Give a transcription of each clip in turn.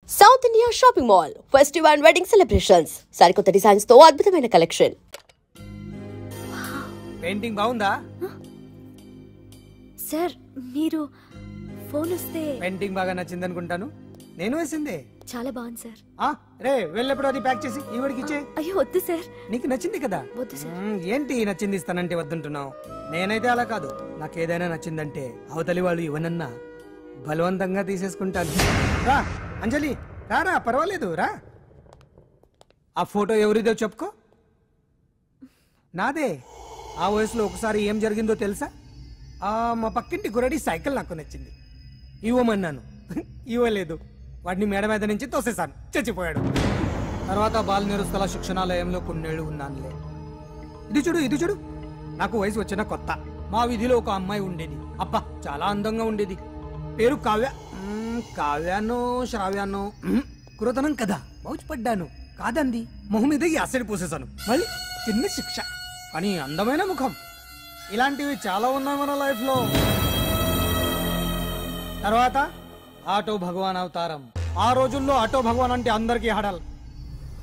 South India shopping mall festival and wedding celebrations సరికొత్త designs తో అద్భుతమైన కలెక్షన్. పెయింటింగ్ బాగుందా సార్? మీరు ఫోన్ వస్తే పెయింటింగ్ బాగా నచ్చింది అనుకుంటాను. నేను వేసిందే. చాలా బాగుంది సార్. రే వెళ్ళప్పుడు అది ప్యాక్ చేసి ఈవిడికి ఇచ్చే. అయ్యో వద్దు సార్. నీకు నచ్చింది కదా. వద్దు సార్. ఏంటి నచ్చింది ఇస్తానంటే వద్దంటున్నావు? నేనైతే అలా కాదు. నాకు ఏదైనా నచ్చిందంటే అవతలి వాళ్ళు ఇవ్వనన్నా బలవంతంగా తీసేసుకుంటాను. రా అంజలి, రారా, పర్వాలేదు రా. ఆ ఫోటో ఎవరిదో చెప్పుకో. నాదే. ఆ వయసులో ఒకసారి ఏం జరిగిందో తెలుసా? మా పక్కింటి గురడి సైకిల్ నాకు నచ్చింది, ఇవ్వమన్నాను, ఇవ్వలేదు. వాడిని మేడ మీద నుంచి తోసేశాను, చచ్చిపోయాడు. తర్వాత బాల నిరుస్తల శిక్షణాలయంలో కొన్నేళ్లు ఉన్నానులే. ఇది చూడు, నాకు వయసు వచ్చిన కొత్త. మా వీధిలో ఒక అమ్మాయి ఉండేది. అబ్బా చాలా అందంగా ఉండేది. పేరు కావ్య. కావ్యానో శ్రావ్యానో కురతనం కదా. మౌచిపడ్డాను. కాదండి, మొహం మీద యాసిడ్ పోసేశాను. మళ్ళీ చిన్న శిక్ష, కానీ అందమైన ముఖం. ఇలాంటివి చాలా ఉన్నాయి మన లైఫ్ లో. తర్వాత ఆటో భగవాన్ అవతారం. ఆ రోజుల్లో ఆటో భగవాన్ అంటే అందరికీ హడల్.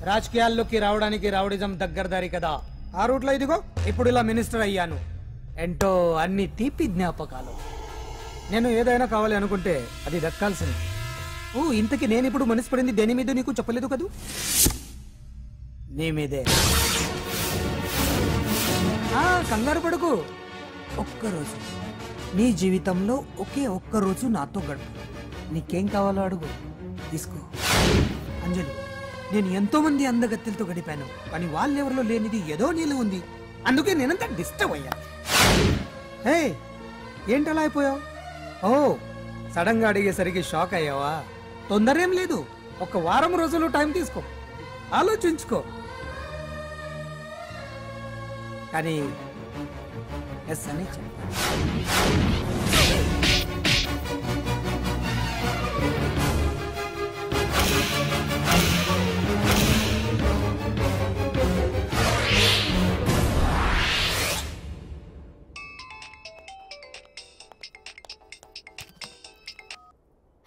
రాజకీయాల్లోకి రావడానికి రౌడిజం దగ్గరదారి కదా. ఆ రూట్లో ఇదిగో ఇప్పుడు ఇలా మినిస్టర్ అయ్యాను. ఏంటో అన్ని తీపి జ్ఞాపకాలు. నేను ఏదైనా కావాలి అనుకుంటే అది దక్కాల్సింది. ఇంతకీ నేను ఇప్పుడు మనసు పడింది దేని మీద నీకు చెప్పలేదు కదూ? నీ మీదే. కంగారు పడుకు. ఒక్కరోజు నీ జీవితంలో ఒకే ఒక్కరోజు నాతో గడుపు. నీకేం కావాలో అడుగు, తీసుకో. అంజలి, నేను ఎంతో మంది అందగత్తెలతో గడిపాను, కానీ వాళ్ళెవరిలో లేనిది ఏదో నీళ్ళు ఉంది. అందుకే నేనంతా డిస్టర్బ్ అయ్యా. హే, ఏంటలా అయిపోయావు? సడన్ గా అడిగేసరికి షాక్ అయ్యావా? తొందరేం లేదు, ఒక వారం రోజులు టైం తీసుకో, ఆలోచించుకో. కానీ ఎస్ అని చెప్పాను.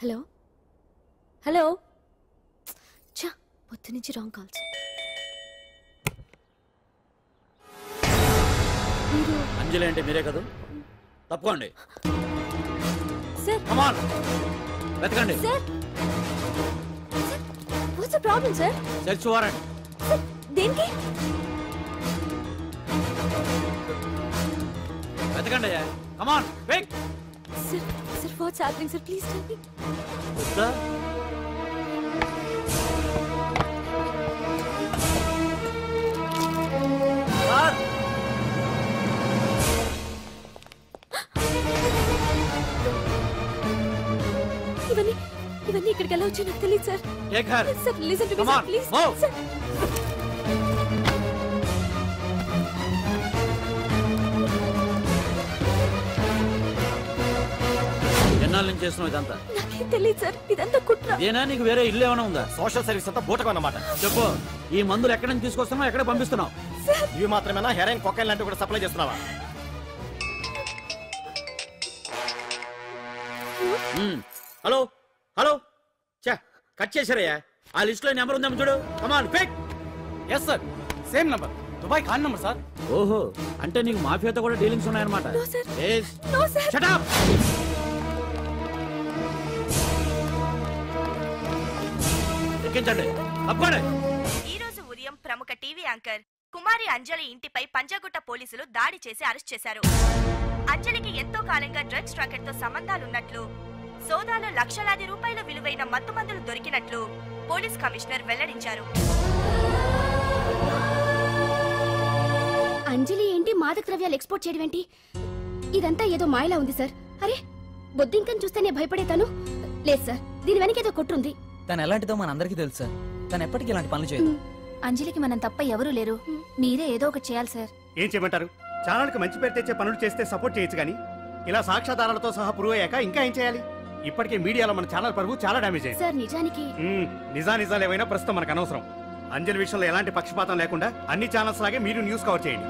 Hello hello. చా, పొద్దు నుంచి రాంగ్ కాల్స్. అంజలి అంటే మీరే కదా? తప్పుకోండి సార్. కమాన్, వెతకండి. Sir, what's the problem sir? Search warrant. Sir, దేనికి? వెతకండి. Come on, quick. Sir, sir, what's happening sir? Please tell me. వద్దా? సార్, ఇవన్నీ ఇక్కడికి ఎలా వచ్చాయో నాకు తెలియదు sir. Take her. Sir, listen to me sir, please. Sir, ఎన్నాళ్ళ నుంచి చేస్తున్నావు ఇదంతా? నాకేం తెలియదు సార్, ఇదంతా కుట్ర. ఇదేనా నీకు వేరే ఇల్లు ఏమైనా ఉందా? సోషల్ సర్వీస్ అంతా బూటకం అన్నమాట. చెప్పు, ఈ మందులు ఎక్కడి నుంచి తీసుకొస్తున్నావు, ఎక్కడ పంపిస్తున్నావు? ఇవి మాత్రమేనా? హెరాయిన్, కొకైన్ లాంటివి కూడా సప్లై చేస్తున్నావా? హలో హలో, చా కట్ చేశారయ్యా. ఆ లిస్ట్ లో నెంబర్ ఉందేమో చూడు. Come on quick. Yes sir, same number, Dubai Khan number sir. ఓహో, అంటే నీకు మాఫియాతో కూడా డీలింగ్స్ ఉన్నాయన్నమాట. No sir. yes. No sir. Shut up. ఎక్కించండి, తప్పండి. ఈ రోజు ఉదయం ప్రముఖ టీవీ యాంకర్ కుమారి అంజలి ఇంటిపై పంజాగుట్ట పోలీసులు దాడి చేసి అరెస్ట్ చేశారు. అంజలికి ఎంతో కాలంగా డ్రగ్స్ రాకెట్ తో సంబంధాలున్నట్లు, సోదాలో లక్షలాది రూపాయల విలువైన మత్తుమందులు దొరికినట్లు పోలీస్ కమిషనర్ వెల్లడించారు. అంజలి ఏంటి మాదక ద్రవ్యాలు ఎక్స్పోర్ట్ చేయడం ఏంటి? ఇదంతా ఏదో మాయలా ఉంది సార్. అరే, బొద్దింకని చూస్తేనే భయపడేతాను. లేదు సార్, దీని వెనక ఏదో కొట్టుంది. తను ఎలాంటిదో మనందరికీ తెలుసు సార్. తను ఎప్పటికీ ఇలాంటి పనులు చేయదు. అంజలికి మనం తప్ప ఎవరూ లేరు. మీరే ఏదో ఒకటి చేయాలి సార్. ఏం చేయమంటారు? ఛానల్కి మంచి పేరు తెచ్చే పనులు చేస్తే సపోర్ట్ చేయొచ్చు, కానీ ఇలా సాక్ష్యాధారాలతో సహా ప్రూవ్ అయ్యాక ఇంకా ఏం చేయాలి? ఇప్పటికే మీడియాలో మన ఛానల్ పరువు చాలా డ్యామేజ్ అయింది సార్. నిజానికి నిజాలు ఏవైనా ప్రస్తుతం మనకు అనవసరం. అంజలి విషయంలో ఎలాంటి పక్షపాతం లేకుండా అన్ని ఛానల్స్ లాగే మీరు న్యూస్ కవర్ చేయండి.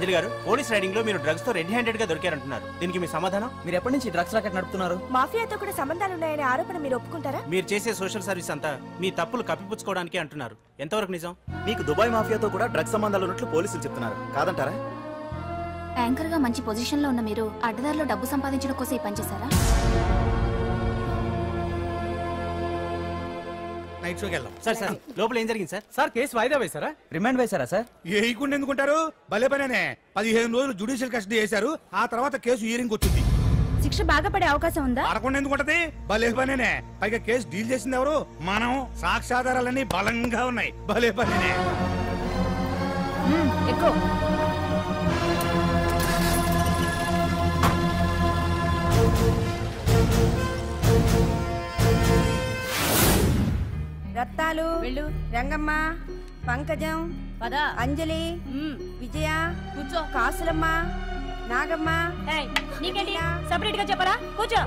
అంజలి గారు, పోలీస్ రైడింగ్ లో మీరు డ్రగ్స్ తో రెడ్ హ్యాండెడ్ గా దొరికారంటున్నారు. దీనికి మీ సమాధానం? మీరు ఎప్పటి నుంచి డ్రగ్స్ రాకెట్ నడుపుతున్నారు? మాఫియాతో కూడా సంబంధాలున్నాయనే ఆరోపణ మీరు ఒప్పుకుంటారా? మీరు చేసే సోషల్ సర్వీస్ అంతా మీ తప్పులు కప్పిపుచ్చుకోవడానికి అంటున్నారు. ఎంతవరకు నిజం? మీకు దుబాయ్ మాఫియాతో కూడా డ్రగ్స్ సంబంధాలు ఉన్నట్లు పోలీసులు చెప్తున్నారు, కాదంటారా? యాంకర్ గా మంచి పొజిషన్ లో ఉన్న మీరు అడ్డదారిలో డబ్బు సంపాదించడం కోసం ఈ పని చేశారా? నైట్ షోకి వెళ్దాం. సార్ సార్ లోపల ఏం జరిగింది సార్? సార్ కేసు వాయిదా వేశారా? రిమాండ్ వేశారా సార్? ఏయకుండా ఎందుకుంటారు? భలే పనేనే. 15 రోజులు జ్యుడిషియల్ కస్టడీ చేశారు. ఆ తర్వాత కేసు హియరింగ్ వచ్చింది. శిక్ష బాగా పడే అవకాశం ఉందా? ఆడకుండా ఎందుకుంటది? భలే పనేనే. పైగా కేసు డీల్ చేసింది ఎవరు? మనం. సాక్ష్యాధారాలన్నీ బలంగా ఉన్నాయి. భలే పనేనే. ఎక్కువ రత్తాలు, రంగమ్మ, పంకజం, అంజలి, విజయ, కూర్చో, కాసులమ్మ, నాగమ్మ. నీకేంటి సపరేట్ గా చెప్పరా? కూర్చో.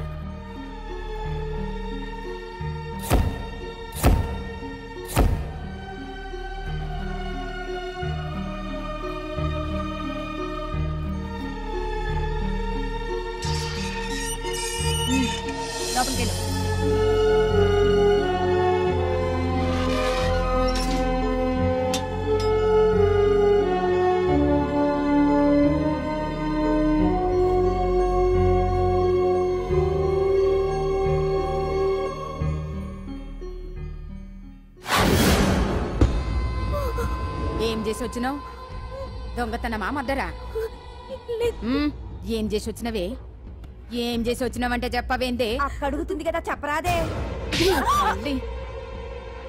లోపలికి వెళ్ళు. ఏం చేసి వచ్చినావు? దొంగతనమా మద్దరా? ఏం చేసి వచ్చినవే? ఏం చేసి వచ్చినావంటే చెప్పవేందే? అడుగుతుంది కదా, చెప్పరాదే.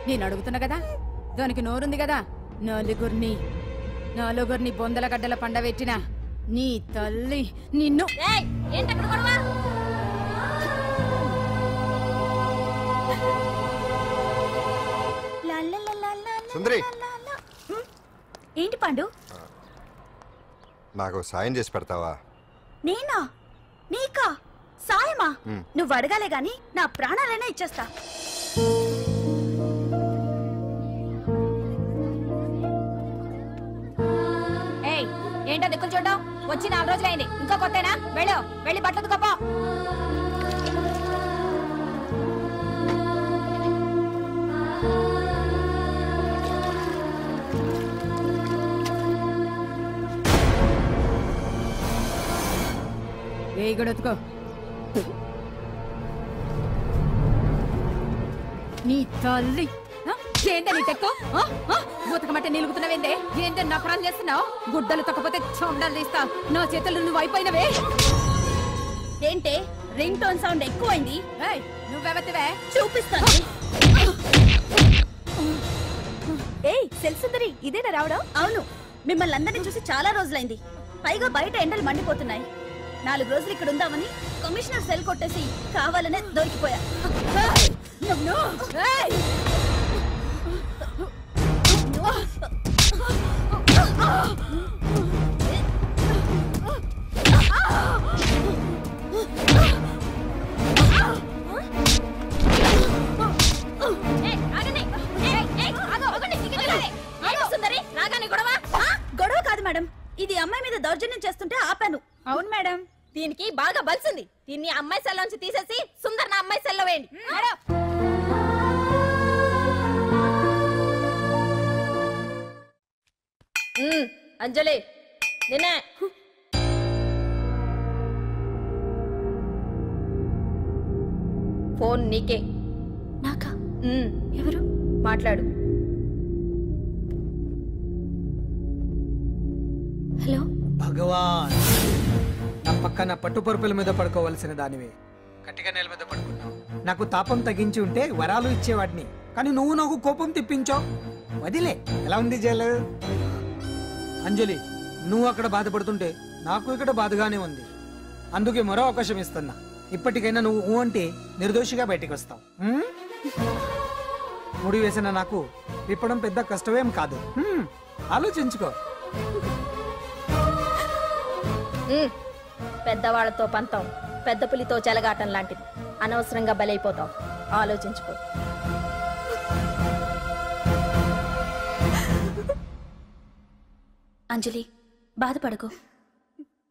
నేను అడుగుతున్నా కదా, దానికి నోరుంది కదా. నలుగురిని బొందల గడ్డల పండబెట్టిన నీ తల్లి నిన్ను. సుందరి, ఏంటి పండు? నాకు సాయం చేసి పెడతావా? నేనా? నీకా సాయమా? నువ్వు అడగాలే గాని నా ప్రాణాలైనా ఇచ్చేస్తా. ఏంటో దిక్కులు చూడడం? వచ్చి 4 రోజులైంది, ఇంకా కొత్తేనా? వెళ్ళి బట్టలు కప్ప. గొడవతుకో. నీ తల్లి ఏంటే నీ తెక్కో? ఉతకమంటే నిలుగుతున్నావేందే? ఏంటే నా ప్రాణం చేస్తున్నావు? గుడ్డలు తొక్కపోతే చొండాలు తీస్తా. నా చేతులు నువ్వు అయిపోయినవే. ఏంటే రింగ్ టోన్ సౌండ్ ఎక్కువైంది? నువ్వెవతివే? చూపిస్తాను. ఏయ్ సెల్సుందరి, ఇదేనా రావడం? అవును, మిమ్మల్ని అందరినీ చూసి చాలా రోజులైంది. పైగా బయట ఎండలు మండిపోతున్నాయి. 4 రోజులు ఇక్కడ ఉందామని కమిషనర్ సెల్ కొట్టేసి కావాలనే దొరికిపోయా. గొడవ కాదు మేడం, ఇది అమ్మాయి మీద దౌర్జన్యం చేస్తుంటే ఆపాను. అవును మేడం, దీనికి బాగా బలిసింది. దీన్ని అమ్మాయి సెల్ నుంచి తీసేసి సుందర్ నా అమ్మాయి సెల్లో వేయండి. అంజలి, నిన్నే. ఫోన్ నీకే. నాకా? ఎవరు? మాట్లాడు. హలో భగవాన్, నా పక్కన పట్టుపరుపుల మీద పడుకోవలసిన దానివే గట్టిగా నేల మీద పడుకున్నావు. నాకు తాపం తగ్గించి ఉంటే వరాలు ఇచ్చేవాడిని, కానీ నువ్వు నాకు కోపం తెప్పించావు. వదిలే. ఎలా ఉంది జైలు? అంజలి, నువ్వు అక్కడ బాధపడుతుంటే నాకు ఇక్కడ బాధగానే ఉంది. అందుకే మరో అవకాశం ఇస్తున్నా. ఇప్పటికైనా నువ్వు అంటే నిర్దోషిగా బయటికి వస్తావు. ముడి వేసిన నాకు విప్పడం పెద్ద కష్టమేం కాదు. ఆలోచించుకో. పెద్దవాళ్లతో పంతం పెద్ద పులితో చెలగాటం లాంటిది. అనవసరంగా బలైపోతావు. ఆలోచించుకో. అంజలి, బాధపడకు,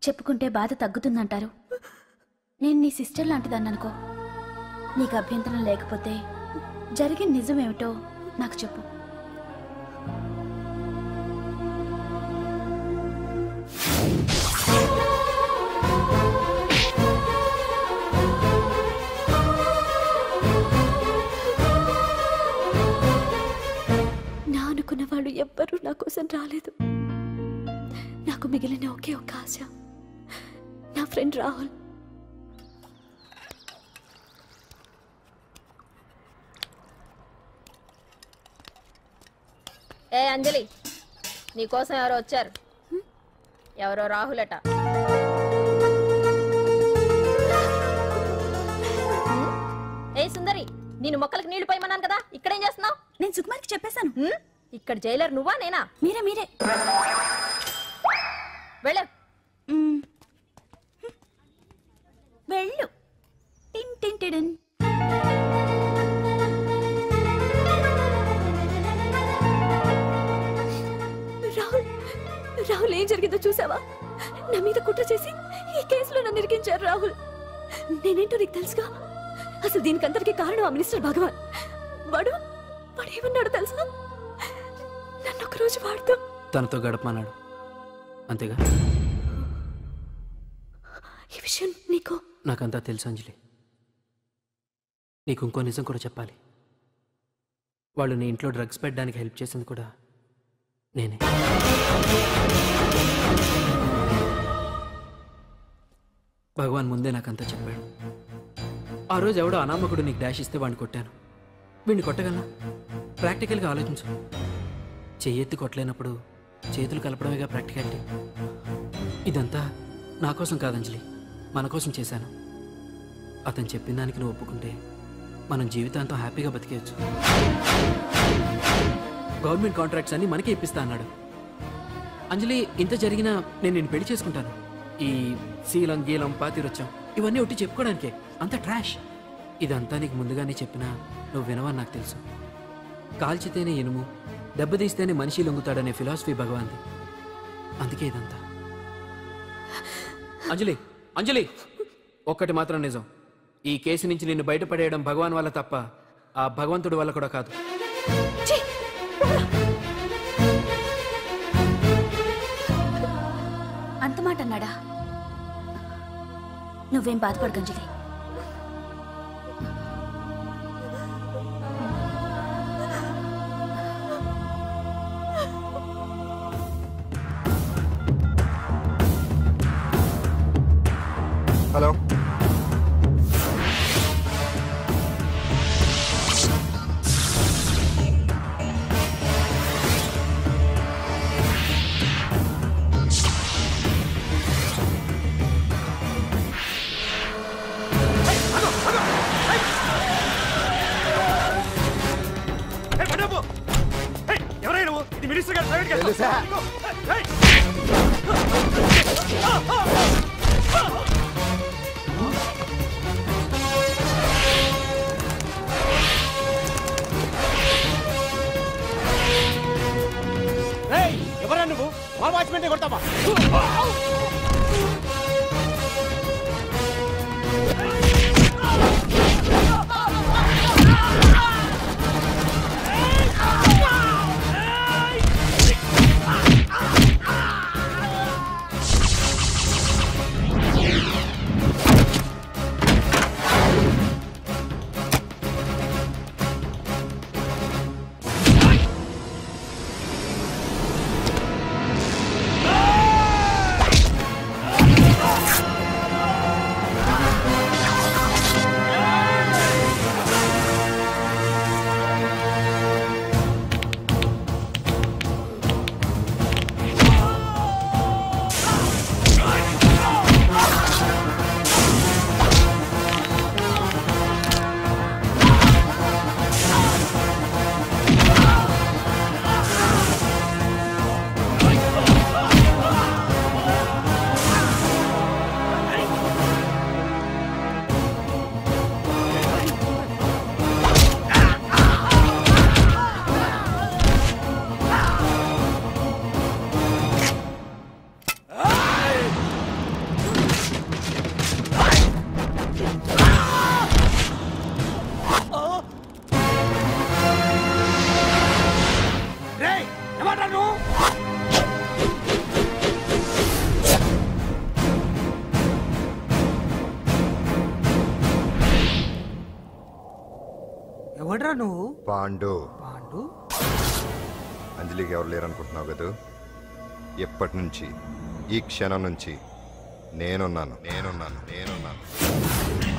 చెప్పుకుంటే బాధ తగ్గుతుందంటారు. నేను నీ సిస్టర్ లాంటిదాన్ని అనుకో. నీకు అభ్యంతరం లేకపోతే జరిగిన నిజమేమిటో నాకు చెప్పు. నా అనుకున్న వాళ్ళు ఎవ్వరూ నా కోసం రాలేదు. నాకు మిగిలిన ఒకే ఒక్క ఆశ నా ఫ్రెండ్ రాహుల్. ఏ అంజలి, నీకోసం ఎవరో వచ్చారు. ఎవరో రాహుల్ అట. ఏ సుందరి, నేను మొక్కలకు నీళ్లు పోయమన్నాను కదా, ఇక్కడేం చేస్తున్నావు? నేను సుకుమార్కి చెప్పేశాను. ఇక్కడ జైలర్ నువ్వా నేనా? మీరే వెళ్ళ వెళ్ళు. టిన్ టిన్ టిడిన్. రాహుల్ ఏం జరిగిందో చూసావా? నా మీద కుట్ర చేసి ఈ కేసులో నన్ను ఇరికించారు రాహుల్. నేనేంటో నీకు తెలుసుగా. అసలు దీనికంతటికి కారణం ఆ మినిస్టర్ భగవాన్. వాడు ఏమన్నాడు తెలుసా? నన్ను ఒకరోజు వాడుతూ తనతో గడపమన్నాడు, అంతేగా? ఈ విషయం నీకు నాకంతా తెలుసు అంజలి. నీకు ఇంకో నిజం కూడా చెప్పాలి. వాళ్ళు నీ ఇంట్లో డ్రగ్స్ పెట్టడానికి హెల్ప్ చేసింది కూడా నేనే. భగవాన్ ముందే నాకంతా చెప్పాడు. ఆ రోజు ఎవడో అనామకుడు నీకు డాష్ ఇస్తే వాడిని కొట్టాను. వీడిని కొట్టగలనా? ప్రాక్టికల్గా ఆలోచించు. చెయ్యెత్తి కొట్టలేనప్పుడు చేతులు కలపడమేగా ప్రాక్టికాలిటీ. ఇదంతా నా కోసం కాదంజలి, మన కోసం చేశాను. అతను చెప్పిన దానికి నువ్వు ఒప్పుకుంటే మనం జీవితాంతం హ్యాపీగా బతికేయచ్చు. గవర్నమెంట్ కాంట్రాక్ట్స్ అన్ని మనకే ఇప్పిస్తా అన్నాడు. అంజలి, ఇంత జరిగినా నేను నిన్ను పెళ్లి చేసుకుంటాను. ఈ శీలం గీలం పాతిరొచ్చాం ఇవన్నీ ఒట్టి చెప్పుకోవడానికే. అంత ట్రాష్. ఇదంతా నీకు ముందుగానే చెప్పినా నువ్వు వినవని నాకు తెలుసు. కాల్చితేనే ఇనుము, దెబ్బతీస్తేనే మనిషి లొంగుతాడనే ఫిలాసఫీ భగవాన్ది. అందుకే ఇదంతా. అంజలి, ఒక్కటి మాత్రం నిజం. ఈ కేసు నుంచి నిన్ను బయటపడేయడం భగవాన్ వల్ల తప్ప ఆ భగవంతుడి వల్ల కూడా కాదు. అంత మాట అన్నాడా? నువ్వేం బాధపడకు అంజలి. హలో, ఎవరైనా ఇది మినిస్టర్ గారు ప్రైవేట్ తెలుసా? ఎవరా నువ్వు? మా వాచ్మెంటే కొడతావా? ఎవడ్రా నువ్వు? పాండు. పాండు? అంజలికి ఎవరు లేరనుకుంటున్నావు కదా? ఎప్పటి నుంచి, ఈ క్షణం నుంచి నేనున్నాను.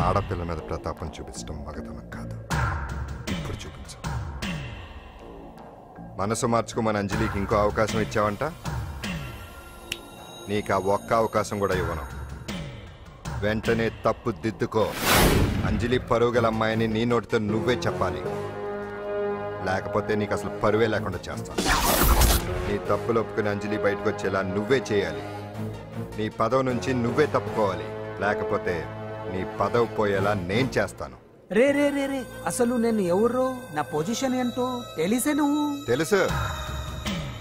ఆడపిల్ల మీద ప్రతాపం చూపించడం మగతనం కాదు. ఇప్పుడు చూపించు. మనసు మార్చుకోమని అంజలికి ఇంకో అవకాశం ఇచ్చావంట. నీకు ఆ ఒక్క అవకాశం కూడా ఇవ్వను. వెంటనే తప్పు దిద్దుకో. అంజలి పరువుగల అమ్మాయిని నీ నోటితో నువ్వే చెప్పాలి, లేకపోతే నీకు అసలు పరువే లేకుండా చేస్తాను. నీ తప్పులు ఒప్పుకుని అంజలి బయటకు వచ్చేలా నువ్వే చేయాలి. నీ పదవి నుంచి నువ్వే తప్పుకోవాలి, లేకపోతే నీ పదవి పోయేలా నేను చేస్తాను. రే రే రే రే అసలు నేను ఎవరో, నా పొజిషన్ ఏంటో తెలిసే నువ్వు? తెలుసు.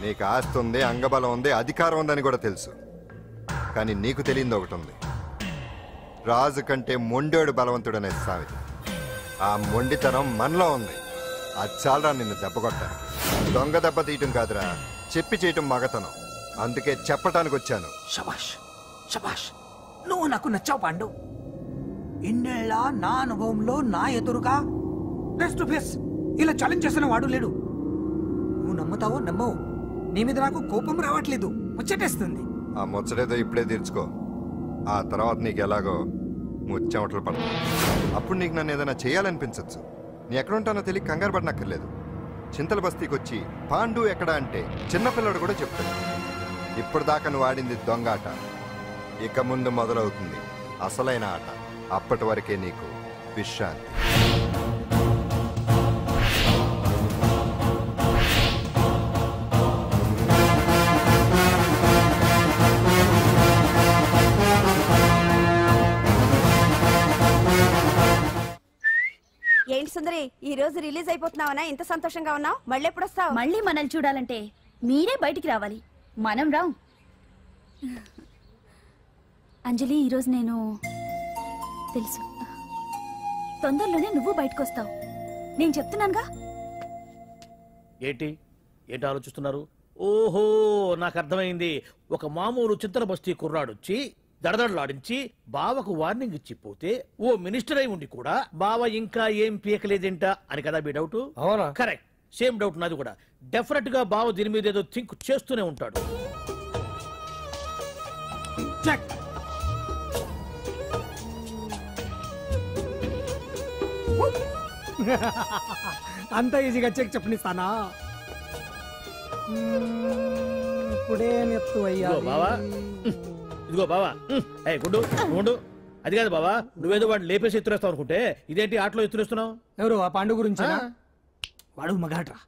నీకు ఆస్తి ఉంది, అంగబలం ఉంది, అధికారం ఉందని కూడా తెలుసు. కానీ నీకు తెలియంది ఒకటి ఉంది. రాజు కంటే మొండోడు బలవంతుడనే సామెత. ఆ మొండితనం మనలో ఉంది. అది చాలరా నిన్ను దెబ్బ కొట్టాను. దొంగ దెబ్బ తీయటం కాదురా, చెప్పి చేయటం మగతనం. అందుకే చెప్పటానికి వచ్చాను. శబాష్ శబాష్, నువ్వు నాకు నచ్చావు పాండు. ఇన్నేళ్ళ నా అనుభవంలో నా ఎదురుగా ఫేస్ టు ఫేస్ ఇలా ఛాలెంజ్ చేసిన వాడు లేడు. నువ్వు నమ్ముతావో నమ్మవు, నీ మీద నాకు కోపం రావట్లేదు, ముచ్చటేస్తుంది. ఆ ముచ్చటేదో ఇప్పుడే తీర్చుకో. ఆ తర్వాత నీకు ఎలాగో ముచ్చెమటలు పడతాయి. అప్పుడు నీకు నన్ను ఏదైనా చేయాలనిపించచ్చు. నీ ఎక్కడుంటానో తెలియ కంగారు పడనక్కర్లేదు. చింతల బస్తీకి వచ్చి పాండు ఎక్కడ అంటే చిన్నపిల్లడు కూడా చెప్తాడు. ఇప్పటిదాకా నువ్వు ఆడింది దొంగ ఆట. ఇక ముందు మొదలవుతుంది అసలైన ఆట. అప్పటి వరకే నీకు విశ్రాంతి. ఏంటి సుందరి, ఈ రోజు రిలీజ్ అయిపోతున్నావనా? ఇంత సంతోషంగా ఉన్నావు? మళ్ళీ ఎప్పుడు వస్తావు? మళ్ళీ మనల్ని చూడాలంటే మీరే బయటికి రావాలి, మనం రాం. అంజలి, ఈరోజు నేను తెలుసు, తొందరలోనే నువ్వు బయటకు వస్తావు. నేను చెప్తున్నానుగా. ఏంటి ఆలోచిస్తున్నారు? ఓహో, నాకు అర్థమైంది. ఒక మామూలు చింతల బస్తీ కుర్రాడొచ్చి దడదడలాడించి బావకు వార్నింగ్ ఇచ్చిపోతే ఓ మినిస్టర్ అయి ఉండి కూడా బావ ఇంకా ఏం పీకలేదేంట అని కదా మీ డౌట్? అవునా? కరెక్ట్, సేమ్ డౌట్ నాది కూడా. డెఫినెట్ గా బావ దీని మీద ఏదో థింక్ చేస్తూనే ఉంటాడు. అంత ఈజీగా చెక్ చెప్పనిస్తానా? ఇప్పుడే నెత్తు అయ్యా బావా. ఇదిగో బావా, గుడ్డు గుండు. అది కాదు బావా, నువ్వేదో వాడిని లేపేసి ఎత్తురేస్తావు అనుకుంటే ఇదేంటి ఆటలో ఎత్తురేస్తున్నావు? ఎవరు? ఆ పాండు గురించి. వాడు మగాడ్రా.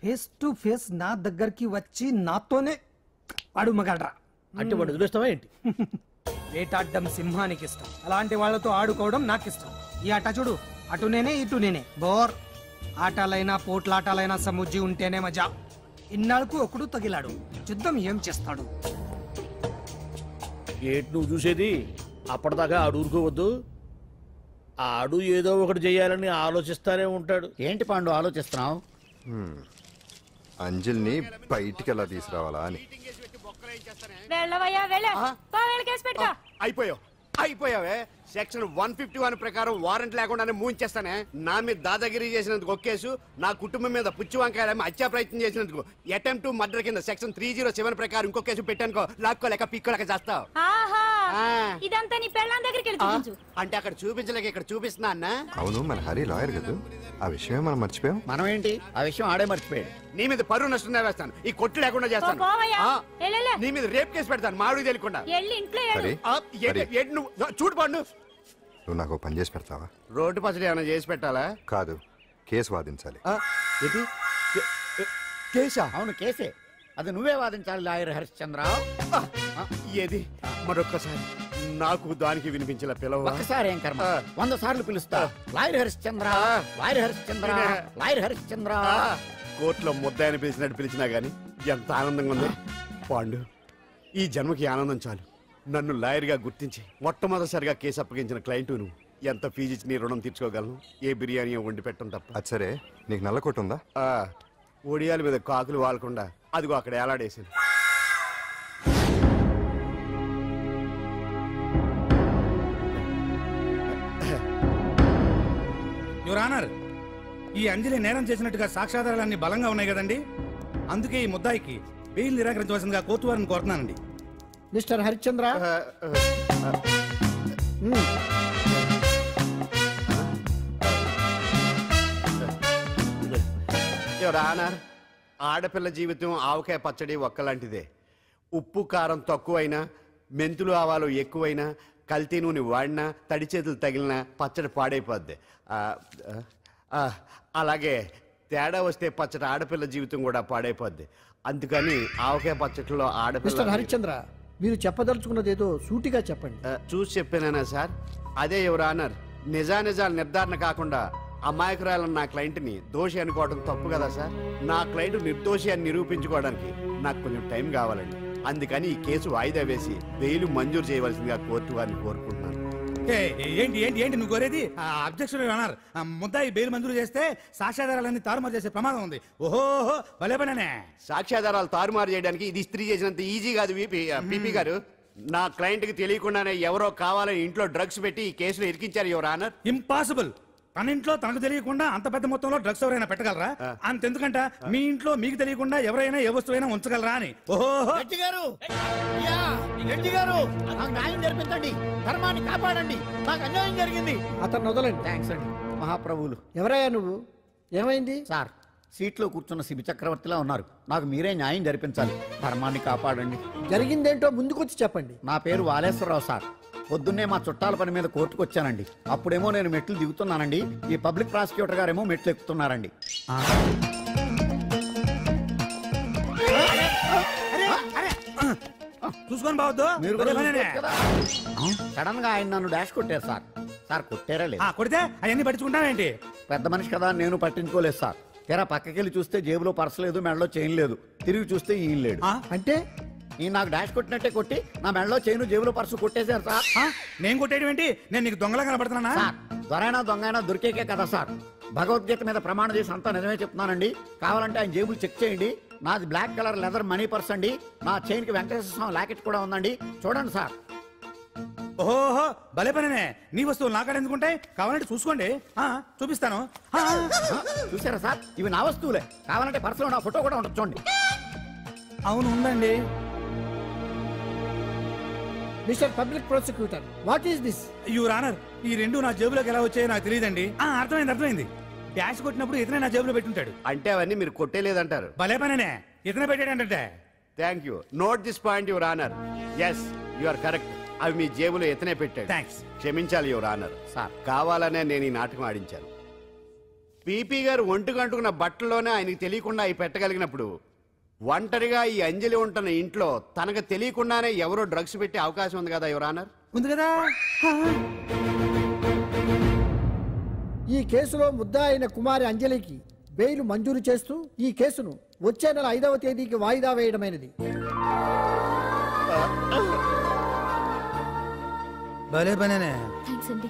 ఫేస్ టు ఫేస్ నా దగ్గరికి వచ్చి నాతోనే వాడు మగాడ్రా. అంటే వాడు వదిలేస్తావా ఏంటి? వేటాడ్డం సింహానికి ఇష్టం, అలాంటి వాళ్ళతో ఆడుకోవడం నాకు ఇష్టం. ఈ ఆట చూడు, అటు నేనే ఇటు నేనే. బోర్. ఆటలైనా పోట్లాటాలైనా సముజ్జి ఉంటేనే మజా. ఇన్నాళ్ళకు ఒకడు తగిలాడు, యుద్ధం ఏం చేస్తాడు? ఏంటి నువ్వు చూసేది? అప్పటిదాకా ఆడు ఊరుకోవద్దు. ఆడు ఏదో ఒకటి చెయ్యాలని ఆలోచిస్తానే ఉంటాడు. ఏంటి పాండు ఆలోచిస్తున్నావు? అంజలిని బయటికి ఎలా తీసుకురావాలా అని. అయిపోయావే. సెక్షన్ 151 ప్రకారం వారెంట్ లేకుండానే మూయించేస్తానే. నా మీద దాదాగిరి చేసినందుకు ఒక కేసు, నా కుటుంబం మీద పుచ్చి వంకాయ హత్యా ప్రయత్నం చేసినందుకు అటెంప్ట్ టు మర్డర్ కింద సెక్షన్ 307 ప్రకారం ఇంకో కేసు పెట్టానుకో, లాక్కోలేక పిక్కోలేక చేస్తావు. ఇదంతా నీ పెళ్ళాం దగ్గరికి వెళ్ళి చూపించు. అంటే అక్కడ చూపించలేక ఇక్కడ చూపిస్తున్నా అన్న. అవును, మన హరి లాయర్ కదా, ఆ విషయమే మనం మర్చిపోయాం. మనం ఏంటి ఆ విషయం ఆడే మర్చిపోయాడు. నీ మీద పరువు నష్టం వేస్తాను, ఈ కొట్టు లేకుండా చేస్తాను. నీ మీద రేప్ కేసు పెడతాను మాడు తెలియకుండా. చూడు పండు, నువ్వు నాకు పని చేసి పెడతావా? రోడ్డు పచ్చడి ఏమైనా చేసి పెట్టాలా? కాదు, కేసు వాదించాలి. కేసా? అవును కేసే. అది నువ్వే వాదించాలి లాయర్ హరిశ్చంద్ర. ఏది మరొక్కసారి నాకు దానికి వినిపించిన పిలవ. ఒక్కసారి ఏం కర్మ, 100 సార్లు పిలుస్తా. Lawyer Harishchandra, lawyer Harishchandra, lawyer Harishchandra. కోర్టులో ముద్దాయని పిలిచినట్టు పిలిచినా గానీ ఎంత ఆనందంగా ఉంది పాండు. ఈ జన్మకి ఆనందం చాలు. నన్ను లాయర్గా గుర్తించి మొట్టమొదటిసారిగా కేసు అప్పగించిన క్లయింట్ నువ్వు. ఎంత ఫీజు ఇచ్చి నీ రుణం తీర్చుకోగలను? ఏ బిర్యానీ వండి పెట్టడం తప్ప. అది సరే, నీకు నల్ల కొట్టు ఉందా? ఒడియాల మీద కాకులు వాలకుండా అదిగో అక్కడ ఏలాడేసింది. యువర్ ఆనర్, ఈ అంజలి నేరం చేసినట్టుగా సాక్ష్యాధారాలన్నీ బలంగా ఉన్నాయి కదండి. అందుకే ఈ ముద్దాయికి బెయిల్ నిరాకరించవలసిందిగా కోర్టు వారిని కోరుతున్నానండి. మిస్టర్ హరిశ్చంద్ర, యువర్ ఆనర్, ఆడపిల్ల జీవితం ఆవకాయ పచ్చడి ఒక్కలాంటిదే. ఉప్పు కారం తక్కువైనా, మెంతులు ఆవాలు ఎక్కువైనా, కల్తీ నూనె వాడినా, తడి చేతులు తగిలినా పచ్చడి పాడైపోద్ది. అలాగే తేడా వస్తే పచ్చడి ఆడపిల్ల జీవితం కూడా పాడైపోద్ది. అందుకని ఆవకాయ పచ్చడిలో మిస్టర్ హరిశ్చంద్ర, మీరు చెప్పదలుచుకున్నది ఏదో సూటిగా చెప్పండి. చూసి చెప్పానా సార్? అదే యువర్ ఆనర్, నిజానిజాలు నిర్ధారణ కాకుండా అమాయకురాలను నా క్లయింట్ని దోషి అనుకోవడం తప్పు కదా సార్. నా క్లయింట్ నిర్దోషి అని నిరూపించుకోవడానికి నాకు కొంచెం టైం కావాలండి. అందుకని ఈ కేసు వాయిదా వేసి బెయిల్ మంజూరు చేయవలసిందిగా కోర్టు వారిని కోరుకుంటున్నాను. ఏంటి ఏంటి ఏంటి నువ్వు కోరేది? అబ్జెక్షన్ అన్నారు. ముద్దాయి బెయిల్ మంజూరు చేస్తే సాక్ష్యాధారాలన్నీ తారుమారు చేసే ప్రమాదం ఉంది. ఓహో భలే పనే. సాక్ష్యాధారాలు తారుమారు చేయడానికి ఇది ఇస్త్రీ చేసినంత ఈజీ కాదు పీపీ గారు. నా క్లయింట్ కి తెలియకుండానే ఎవరో కావాలని ఇంట్లో డ్రగ్స్ పెట్టి ఈ కేసులో ఇరికించారు యువర్ ఆనర్. ఇంపాసిబుల్. తన ఇంట్లో తనకు తెలియకుండా అంత పెద్ద మొత్తంలో డ్రగ్స్ ఎవరైనా పెట్టగలరా? అంతెందుకంట మీ ఇంట్లో మీకు తెలియకుండా ఎవరైనా ఏ వస్తువైనా ఉంచగలరా అని. ఓహో నాకు న్యాయం జరిపించండి, ధర్మాన్ని కాపాడండి, నాకు అన్యాయం జరిగింది. అతను వదలండి. థ్యాంక్స్ అండి మహాప్రభువులు. ఎవరయ్యా నువ్వు? ఏమైంది? సార్, సీట్లో కూర్చున్న శిబి చక్రవర్తిలా ఉన్నారు. నాకు మీరే న్యాయం జరిపించాలి, ధర్మాన్ని కాపాడండి. జరిగిందేంటో ముందుకొచ్చి చెప్పండి. నా పేరు వాలేశ్వరరావు సార్. పొద్దున్నే మా చుట్టాల పని మీద కోర్టుకు వచ్చానండి. అప్పుడేమో నేను మెట్లు దిగుతున్నానండి, ఈ పబ్లిక్ ప్రాసిక్యూటర్ గారేమో మెట్లు ఎక్కుతున్నారండి. చూసుకొని బావద్దు. సడన్ గా ఆయన నన్ను డాష్ కొట్టారు సార్. సార్ కొట్టారా లేదు? కొడితే అవన్నీ పట్టించుకుంటావేంటి? పెద్ద మనిషి కదా నేను పట్టించుకోలేదు సార్. తెరా పక్కకెళ్ళి చూస్తే జేబులో పర్స్ లేదు, మెడలో చైన్ లేదు. తిరిగి చూస్తే ఈయన లేడు. అంటే ఈ నాకు డాష్ కొట్టినట్టే కొట్టి నా మెడలో చైన్ జేబులో పర్సు కొట్టేశారు సార్. నేను కొట్టేయడం ఏంటి? నేను నీకు దొంగలా కనబడుతున్నా? దొరైనా దొంగైనా దొరికేకే కదా సార్. భగవద్గీత మీద ప్రమాణం చేసి అంతా నిజమే చెప్తున్నానండి. కావాలంటే ఆయన జేబులు చెక్ చేయండి. నాది black colour leather money purse అండి. నా చైన్ కి వెంకటేశ్వర స్వామి లాకెట్ కూడా ఉందండి, చూడండి సార్. ఓహో భలే పనే. నీ వస్తువులు నాకాడ ఎందుకుంటాయి? కావాలంటే చూసుకోండి, చూపిస్తాను. చూసారా సార్, ఇవి నా వస్తువులే. కావాలంటే పర్సులో నా ఫోటో కూడా ఉండొచ్చు చూడండి. అవును ఉందండి. Mister public prosecutor, what is this? Your honour, ఈ రెండు నా జేబులోకి ఎలా వచ్చాయో నాకు తెలియదండి. అర్థమైంది. డాష్ కొట్టినప్పుడు ఇతనే నా జేబులో పెట్టుంటాడు. అంటే అవన్నీ మీరు కొట్టేలేదంటారు? భలే పనే, ఇతనే పెట్టాడంటే. Thank you. Note this point your honour. Yes, you are correct. అవి మీ జేబులో ఎత్తనే పెట్టాడు. థ్యాంక్స్. క్షమించాలి యువర్ ఆనర్. సార్, కావాలనే నేను ఈ నాటకం ఆడించాను. పీపీ గారు ఒంటికంటుకున్న బట్టల్లోనే ఆయనకి తెలియకుండా అవి పెట్టగలిగినప్పుడు ఒంటరిగా ఈ అంజలి ఉంటున్న ఇంట్లో తనకు తెలియకుండానే ఎవరో డ్రగ్స్ పెట్టే అవకాశం ఉంది కదా యువర్ ఆనర్. ఉంది కదా. ఈ కేసులో ముద్దా అయిన కుమారి అంజలికి బెయిల్ మంజూరు చేస్తూ ఈ కేసును వచ్చే నెల 5వ తేదీకి వాయిదా వేయడమైనది. భలే పనే. థ్యాంక్స్ అండి,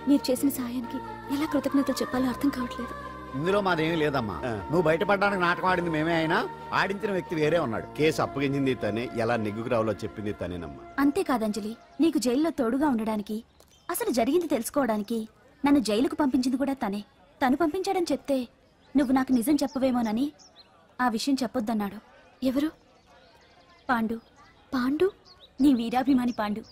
మీరు చేసిన సహాయానికి ఎలా కృతజ్ఞత చెప్పాలో అర్థం కావట్లేదు. ఇందులో మాదేమీ లేదమ్మా. నువ్వు బయటపడడానికి నాటకం ఆడింది మేమే అయినా ఆడించిన వ్యక్తి వేరే ఉన్నాడు. కేసు అప్పగించింది తనే, ఎలా నెగ్గుకు రావాలో చెప్పింది తనేనమ్మా. అంతేకాదంజలి, నీకు జైల్లో తోడుగా ఉండడానికి, అసలు జరిగింది తెలుసుకోవడానికి నన్ను జైలుకు పంపించింది కూడా తనే. తను పంపించాడని చెప్తే నువ్వు నాకు నిజం చెప్పవేమోనని ఆ విషయం చెప్పొద్దన్నాడు. ఎవరు? పాండు. పాండు, నీ వీరాభిమాని పాండు.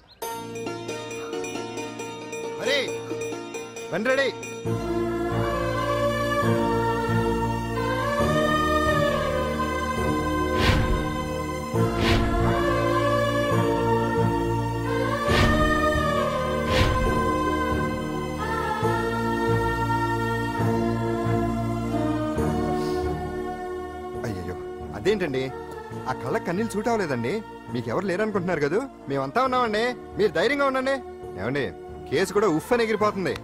అదేంటండి, ఆ కళ్ళ కన్నీళ్ళు సూట్ అవ్వలేదండి. మీకెవరు లేరనుకుంటున్నారు కదా, మేమంతా ఉన్నామండి. మీరు ధైర్యంగా ఉండండి. ఏమండి, కేసు కూడా ఉఫ్ అని ఎగిరిపోతుంది.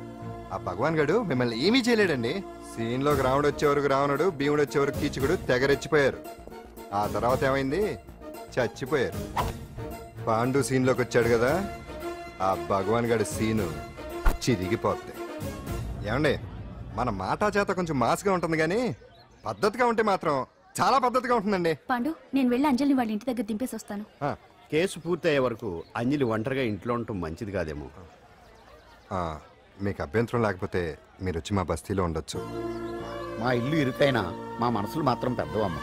ఆ భగవాన్ గడు మిమ్మల్ని ఏమీ చేయలేడండి. సీన్లోకి రావణుడు వచ్చే వరకు రావణుడు, భీముడు వచ్చే వరకు కీచుకుడు తెగరెచ్చిపోయారు. ఆ తర్వాత ఏమైంది? చచ్చిపోయారు. పాండు సీన్లోకి వచ్చాడు కదా, ఆ భగవాన్ గడి సీను చిరిగిపోద్ది. ఏమండి, మన మాటా చేత కొంచెం మాస్గా ఉంటుంది కానీ పద్ధతిగా ఉంటే మాత్రం చాలా పద్ధతిగా ఉంటుందండి. పాండు, నేను వెళ్ళి అంజలిని వాళ్ళ ఇంటి దగ్గర దింపేసి వస్తాను. కేసు పూర్తయ్యే వరకు అంజలి ఒంటరిగా ఇంట్లో ఉండటం మంచిది కాదేమో. మీకు అభ్యంతరం లేకపోతే మీరు వచ్చి మా బస్తీలో ఉండొచ్చు. మా ఇల్లు ఇరుకైనా మా మనసులు మాత్రం పెద్దవమ్మ.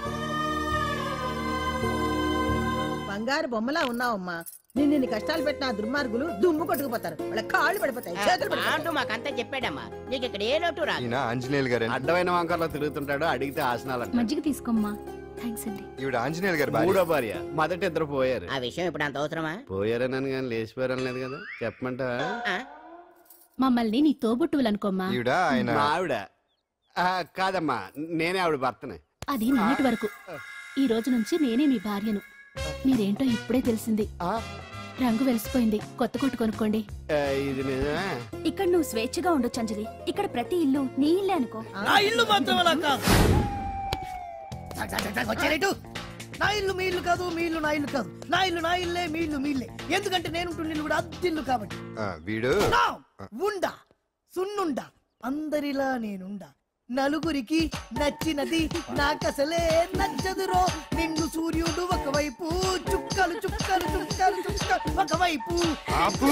బంగారు బొమ్మలా ఉన్నావమ్మా. నిన్ను కష్టాలు పెట్టిన దుర్మార్గులు దుమ్ము కొట్టుకుపోతారు. వాళ్ళ కాళ్ళు పడిపోతాయి, చేతులు పడిపోతాయి. మాకంతా చెప్పాడమ్మా. నీకు ఇక్కడ ఏ లోటు రాదు. ఈయన ఆంజనేయులు గారు అడ్డమైన వంకర్లో తిరుగుతుంటాడు. అడిగితే ఆసనాలు మజ్జిగ తీసుకోమ్మా. థ్యాంక్స్ అండి. ఈవిడ ఆంజనేయులు గారు మూడో భార్య. మొదట ఇద్దరు పోయారు. ఆ విషయం ఇప్పుడు అంత అవసరమా? పోయారనని కానీ లేచిపోయారని లేదు కదా. చెప్పమంటా? మమ్మల్ని నీ తోబుట్టువులు అనుకోమ్మా. ఈవిడ ఆయన మా ఆవిడ కాదమ్మా, నేనే ఆవిడ భర్తనే. అది నిన్నటి వరకు. ఈ రోజు నుంచి నేనే మీ భార్యను. మీరేంటో ఇప్పుడే తెలిసింది. రంగు వెలిసిపోయింది. కొత్త కొట్టు కొనుక్కోండి. ఇది నిజమే. ఇక్కడ నువ్వు స్వేచ్ఛగా ఉండొచ్చు అంజలి. ఇక్కడ ప్రతి ఇల్లు నీ ఇల్లే అనుకో. నా ఇల్లు మాత్రం అలా కాదు. వచ్చారేటు. నా ఇల్లు మీ ఇల్లు కాదు, మీ ఇల్లు నా ఇల్లు కాదు. నా ఇల్లు నా ఇల్లే, మీ ఇల్లు మీ ఇల్లే. ఎందుకంటే నేను ఉంటున్న ఇల్లు కూడా అద్దిల్లు కాబట్టి. వీడు ఉండా సున్నుండా అందరిలా నేనుండా. నలుగురికి నచ్చినది నాకసలే నచ్చదురో. నిన్ను సూర్యుడు ఒకవైపు, చుక్కలు చుక్కలు చుక్కలు చుక్కలు ఒకవైపు.